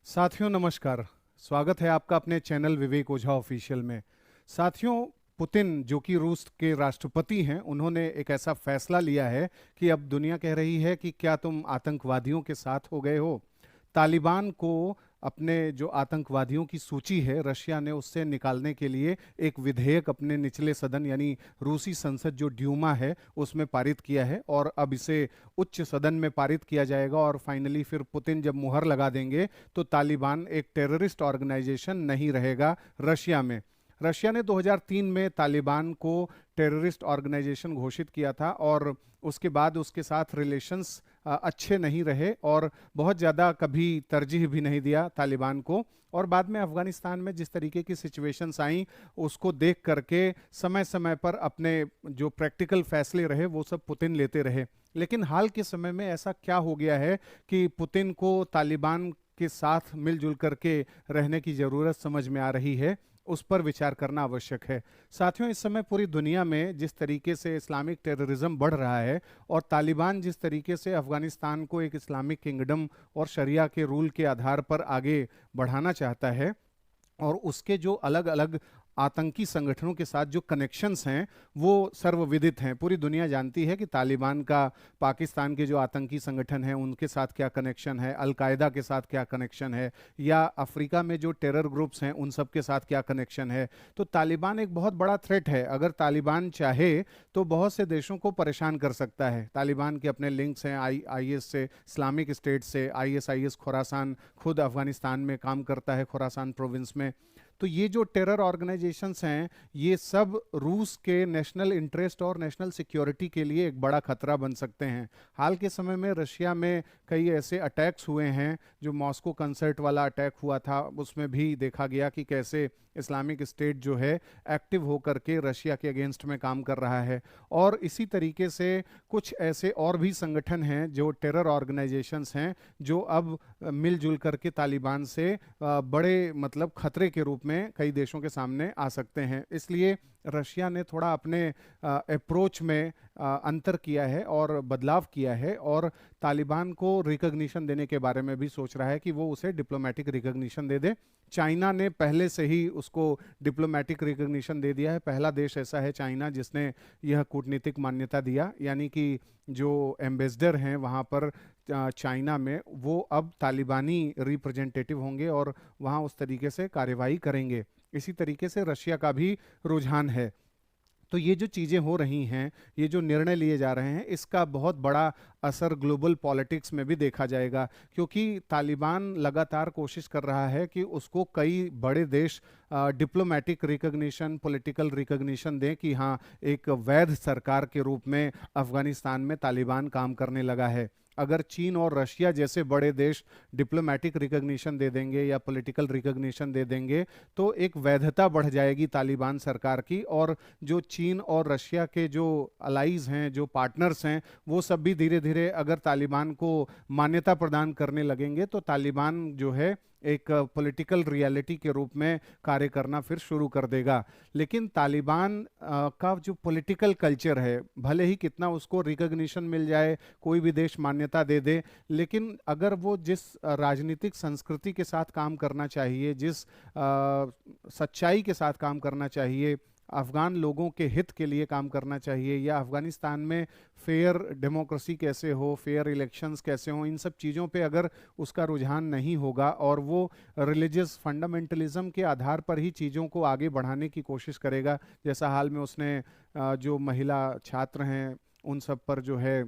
साथियों नमस्कार। स्वागत है आपका अपने चैनल विवेक ओझा ऑफिशियल में। साथियों, पुतिन जो कि रूस के राष्ट्रपति हैं, उन्होंने एक ऐसा फैसला लिया है कि अब दुनिया कह रही है कि क्या तुम आतंकवादियों के साथ हो गए हो। तालिबान को अपने जो आतंकवादियों की सूची है, रशिया ने उससे निकालने के लिए एक विधेयक अपने निचले सदन यानी रूसी संसद जो ड्यूमा है उसमें पारित किया है, और अब इसे उच्च सदन में पारित किया जाएगा और फाइनली फिर पुतिन जब मुहर लगा देंगे तो तालिबान एक टेररिस्ट ऑर्गेनाइजेशन नहीं रहेगा रशिया में। रशिया ने 2003 में तालिबान को टेररिस्ट ऑर्गेनाइजेशन घोषित किया था, और उसके बाद उसके साथ रिलेशंस अच्छे नहीं रहे और बहुत ज़्यादा कभी तरजीह भी नहीं दिया तालिबान को। और बाद में अफगानिस्तान में जिस तरीके की सिचुएशंस आई, उसको देख करके समय समय पर अपने जो प्रैक्टिकल फैसले रहे वो सब पुतिन लेते रहे। लेकिन हाल के समय में ऐसा क्या हो गया है कि पुतिन को तालिबान के साथ मिलजुल करके रहने की ज़रूरत समझ में आ रही है, उस पर विचार करना आवश्यक है। साथियों, इस समय पूरी दुनिया में जिस तरीके से इस्लामिक टेररिज्म बढ़ रहा है और तालिबान जिस तरीके से अफगानिस्तान को एक इस्लामिक किंगडम और शरिया के रूल के आधार पर आगे बढ़ाना चाहता है, और उसके जो अलग अलग आतंकी संगठनों के साथ जो कनेक्शंस हैं वो सर्वविदित हैं। पूरी दुनिया जानती है कि तालिबान का पाकिस्तान के जो आतंकी संगठन हैं उनके साथ क्या कनेक्शन है, अलकायदा के साथ क्या कनेक्शन है, या अफ्रीका में जो टेरर ग्रुप्स हैं उन सब के साथ क्या कनेक्शन है। तो तालिबान एक बहुत बड़ा थ्रेट है। अगर तालिबान चाहे तो बहुत से देशों को परेशान कर सकता है। तालिबान के अपने लिंक्स हैं आईएस से, इस्लामिक स्टेट से। आईएस खुरासान खुद अफगानिस्तान में काम करता है, खुरासान प्रोविंस में। तो ये जो टेरर ऑर्गेनाइजेशंस हैं, ये सब रूस के नेशनल इंटरेस्ट और नेशनल सिक्योरिटी के लिए एक बड़ा खतरा बन सकते हैं। हाल के समय में रशिया में कई ऐसे अटैक्स हुए हैं। जो मॉस्को कंसर्ट वाला अटैक हुआ था उसमें भी देखा गया कि कैसे इस्लामिक स्टेट जो है एक्टिव होकर के रशिया के अगेंस्ट में काम कर रहा है। और इसी तरीके से कुछ ऐसे और भी संगठन हैं जो टेरर ऑर्गेनाइजेशंस हैं, जो अब मिलजुल करके तालिबान से बड़े मतलब खतरे के रूप में कई देशों के सामने आ सकते हैं। इसलिए रशिया ने थोड़ा अपने अप्रोच में अंतर किया है और बदलाव किया है, और तालिबान को रिकग्निशन देने के बारे में भी सोच रहा है कि वो उसे डिप्लोमेटिक रिकग्निशन दे दे। चाइना ने पहले से ही उसको डिप्लोमेटिक रिकग्निशन दे दिया है। पहला देश ऐसा है चाइना जिसने यह कूटनीतिक मान्यता दिया, यानी कि जो एम्बेसडर हैं वहाँ पर चाइना में, वो अब तालिबानी रिप्रेजेंटेटिव होंगे और वहाँ उस तरीके से कार्यवाही करेंगे। इसी तरीके से रशिया का भी रुझान है। तो ये जो चीज़ें हो रही हैं, ये जो निर्णय लिए जा रहे हैं, इसका बहुत बड़ा असर ग्लोबल पॉलिटिक्स में भी देखा जाएगा, क्योंकि तालिबान लगातार कोशिश कर रहा है कि उसको कई बड़े देश डिप्लोमेटिक रिकग्निशन, पॉलिटिकल रिकग्निशन दें कि हाँ, एक वैध सरकार के रूप में अफगानिस्तान में तालिबान काम करने लगा है। अगर चीन और रशिया जैसे बड़े देश डिप्लोमेटिक रिकग्निशन दे देंगे या पॉलिटिकल रिकग्निशन दे देंगे, तो एक वैधता बढ़ जाएगी तालिबान सरकार की। और जो चीन और रशिया के जो अलाइज हैं, जो पार्टनर्स हैं, वो सब भी धीरे धीरे अगर तालिबान को मान्यता प्रदान करने लगेंगे तो तालिबान जो है एक पॉलिटिकल रियलिटी के रूप में कार्य करना फिर शुरू कर देगा। लेकिन तालिबान का जो पॉलिटिकल कल्चर है, भले ही कितना उसको रिकग्निशन मिल जाए, कोई भी देश मान्यता दे दे, लेकिन अगर वो जिस राजनीतिक संस्कृति के साथ काम करना चाहिए, जिस सच्चाई के साथ काम करना चाहिए, अफगान लोगों के हित के लिए काम करना चाहिए, या अफगानिस्तान में फेयर डेमोक्रेसी कैसे हो, फेयर इलेक्शंस कैसे हो, इन सब चीज़ों पे अगर उसका रुझान नहीं होगा और वो रिलीजियस फंडामेंटलिज्म के आधार पर ही चीज़ों को आगे बढ़ाने की कोशिश करेगा, जैसा हाल में उसने जो महिला छात्र हैं उन सब पर जो है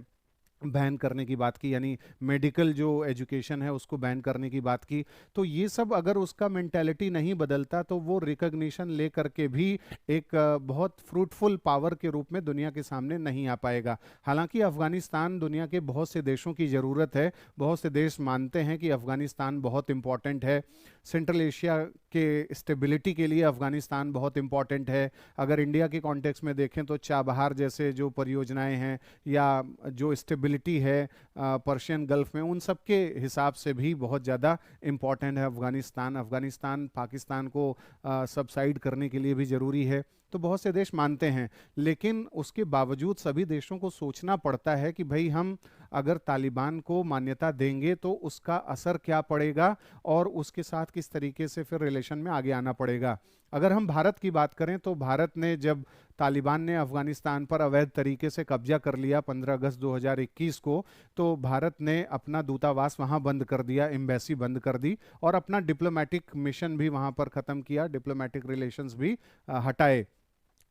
बैन करने की बात की, यानी मेडिकल जो एजुकेशन है उसको बैन करने की बात की। तो ये सब अगर उसका मेंटेलिटी नहीं बदलता तो वो रिकग्निशन ले करके भी एक बहुत फ्रूटफुल पावर के रूप में दुनिया के सामने नहीं आ पाएगा। हालांकि अफगानिस्तान दुनिया के बहुत से देशों की ज़रूरत है। बहुत से देश मानते हैं कि अफगानिस्तान बहुत इम्पॉर्टेंट है। सेंट्रल एशिया के स्टेबिलिटी के लिए अफगानिस्तान बहुत इम्पॉर्टेंट है। अगर इंडिया के कॉन्टेक्स्ट में देखें तो चाबहार जैसे जो परियोजनाएं हैं, या जो स्टेबिलिटी है पर्शियन गल्फ में, उन सब के हिसाब से भी बहुत ज़्यादा इम्पॉर्टेंट है अफगानिस्तान। अफगानिस्तान पाकिस्तान को सबसाइड करने के लिए भी ज़रूरी है। तो बहुत से देश मानते हैं। लेकिन उसके बावजूद सभी देशों को सोचना पड़ता है कि भाई हम अगर तालिबान को मान्यता देंगे तो उसका असर क्या पड़ेगा और उसके साथ किस तरीके से फिर रिलेशन में आगे आना पड़ेगा। अगर हम भारत की बात करें तो भारत ने जब तालिबान ने अफगानिस्तान पर अवैध तरीके से कब्जा कर लिया 15 अगस्त 2021 को, तो भारत ने अपना दूतावास वहां बंद कर दिया, एम्बेसी बंद कर दी और अपना डिप्लोमेटिक मिशन भी वहां पर ख़त्म किया, डिप्लोमेटिक रिलेशंस भी हटाए।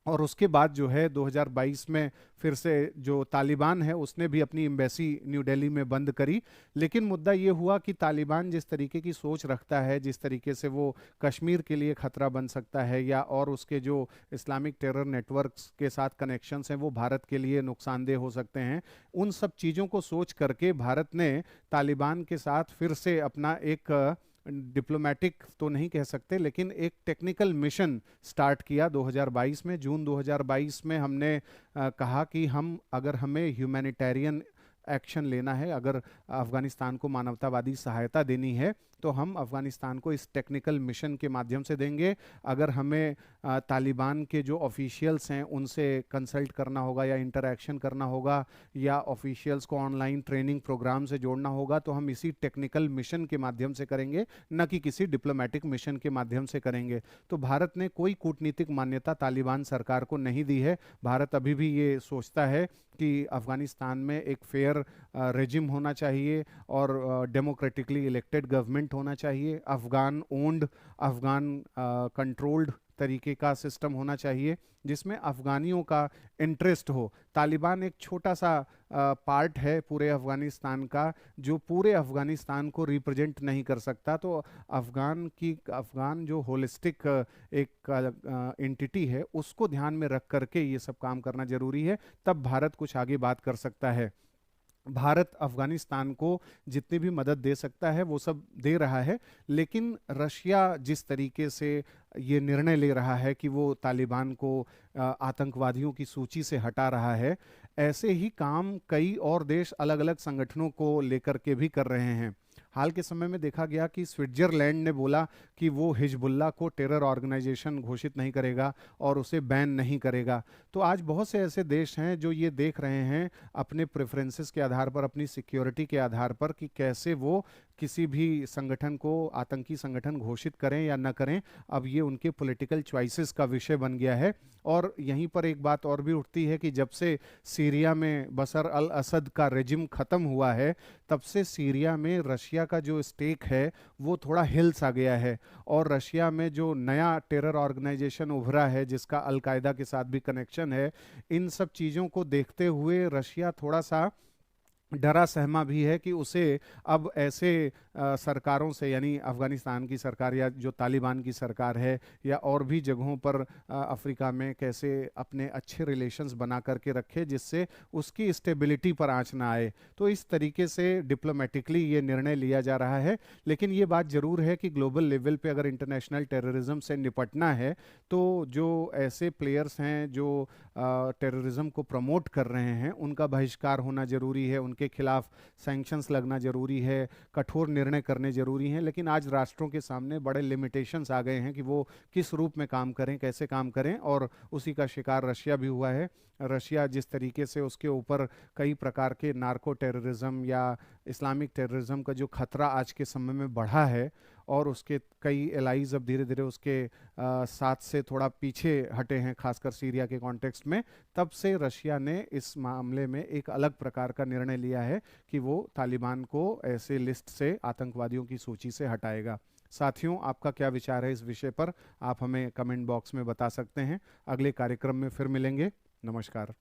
और उसके बाद जो है 2022 में फिर से जो तालिबान है उसने भी अपनी एम्बेसी न्यू दिल्ली में बंद करी। लेकिन मुद्दा ये हुआ कि तालिबान जिस तरीके की सोच रखता है, जिस तरीके से वो कश्मीर के लिए खतरा बन सकता है या और उसके जो इस्लामिक टेरर नेटवर्क्स के साथ कनेक्शंस हैं वो भारत के लिए नुकसानदेह हो सकते हैं, उन सब चीज़ों को सोच करके भारत ने तालिबान के साथ फिर से अपना एक डिप्लोमेटिक तो नहीं कह सकते लेकिन एक टेक्निकल मिशन स्टार्ट किया 2022 में। जून 2022 में हमने कहा कि हम अगर हमें ह्यूमैनिटेरियन एक्शन लेना है, अगर अफगानिस्तान को मानवतावादी सहायता देनी है तो हम अफगानिस्तान को इस टेक्निकल मिशन के माध्यम से देंगे। अगर हमें तालिबान के जो ऑफिशियल्स हैं उनसे कंसल्ट करना होगा या इंटरैक्शन करना होगा या ऑफिशियल्स को ऑनलाइन ट्रेनिंग प्रोग्राम से जोड़ना होगा तो हम इसी टेक्निकल मिशन के माध्यम से करेंगे, न कि किसी डिप्लोमेटिक मिशन के माध्यम से करेंगे। तो भारत ने कोई कूटनीतिक मान्यता तालिबान सरकार को नहीं दी है। भारत अभी भी ये सोचता है कि अफगानिस्तान में एक फेयर रेजिम होना चाहिए और डेमोक्रेटिकली इलेक्टेड गवर्नमेंट होना चाहिए, अफगान ओन्ड, अफगान कंट्रोल्ड तरीके का सिस्टम होना चाहिए जिसमें अफगानियों का इंटरेस्ट हो। तालिबान एक छोटा सा पार्ट है पूरे अफगानिस्तान का जो पूरे अफगानिस्तान को रिप्रेजेंट नहीं कर सकता। तो अफगान जो होलिस्टिक एक एंटिटी है उसको ध्यान में रख करके ये सब काम करना जरूरी है, तब भारत कुछ आगे बात कर सकता है। भारत अफगानिस्तान को जितनी भी मदद दे सकता है वो सब दे रहा है, लेकिन रशिया जिस तरीके से ये निर्णय ले रहा है कि वो तालिबान को आतंकवादियों की सूची से हटा रहा है, ऐसे ही काम कई और देश अलग अलग संगठनों को लेकर के भी कर रहे हैं। हाल के समय में देखा गया कि स्विट्जरलैंड ने बोला कि वो हिजबुल्लाह को टेरर ऑर्गेनाइजेशन घोषित नहीं करेगा और उसे बैन नहीं करेगा। तो आज बहुत से ऐसे देश हैं जो ये देख रहे हैं अपने प्रेफरेंसेस के आधार पर, अपनी सिक्योरिटी के आधार पर कि कैसे वो किसी भी संगठन को आतंकी संगठन घोषित करें या न करें। अब ये उनके पॉलिटिकल चॉइसेस का विषय बन गया है। और यहीं पर एक बात और भी उठती है कि जब से सीरिया में बशर अल असद का रेजिम ख़त्म हुआ है तब से सीरिया में रशिया का जो स्टेक है वो थोड़ा हिल सा गया है। और रशिया में जो नया टेरर ऑर्गेनाइजेशन उभरा है जिसका अलकायदा के साथ भी कनेक्शन है, इन सब चीज़ों को देखते हुए रशिया थोड़ा सा डरा सहमा भी है कि उसे अब ऐसे सरकारों से, यानी अफगानिस्तान की सरकार या जो तालिबान की सरकार है या और भी जगहों पर अफ्रीका में, कैसे अपने अच्छे रिलेशंस बना करके रखे जिससे उसकी स्टेबिलिटी पर आंच ना आए। तो इस तरीके से डिप्लोमेटिकली ये निर्णय लिया जा रहा है। लेकिन ये बात ज़रूर है कि ग्लोबल लेवल पे अगर इंटरनेशनल टेररिज्म से निपटना है तो जो ऐसे प्लेयर्स हैं जो टेररिज्म को प्रमोट कर रहे हैं उनका बहिष्कार होना ज़रूरी है, उनके खिलाफ सैंक्शंस लगना ज़रूरी है, कठोर निर्णय करने ज़रूरी हैं। लेकिन आज राष्ट्रों के सामने बड़े लिमिटेशंस आ गए हैं कि वो किस रूप में काम करें, कैसे काम करें, और उसी का शिकार रशिया भी हुआ है। रशिया जिस तरीके से उसके ऊपर कई प्रकार के नार्को टेररिज्म या इस्लामिक टेररिज्म का जो खतरा आज के समय में बढ़ा है और उसके कई एलाइज अब धीरे धीरे उसके साथ से थोड़ा पीछे हटे हैं, खासकर सीरिया के कॉन्टेक्स्ट में, तब से रशिया ने इस मामले में एक अलग प्रकार का निर्णय लिया है कि वो तालिबान को ऐसे लिस्ट से, आतंकवादियों की सूची से हटाएगा। साथियों, आपका क्या विचार है इस विषय पर? आप हमें कमेंट बॉक्स में बता सकते हैं। अगले कार्यक्रम में फिर मिलेंगे। नमस्कार।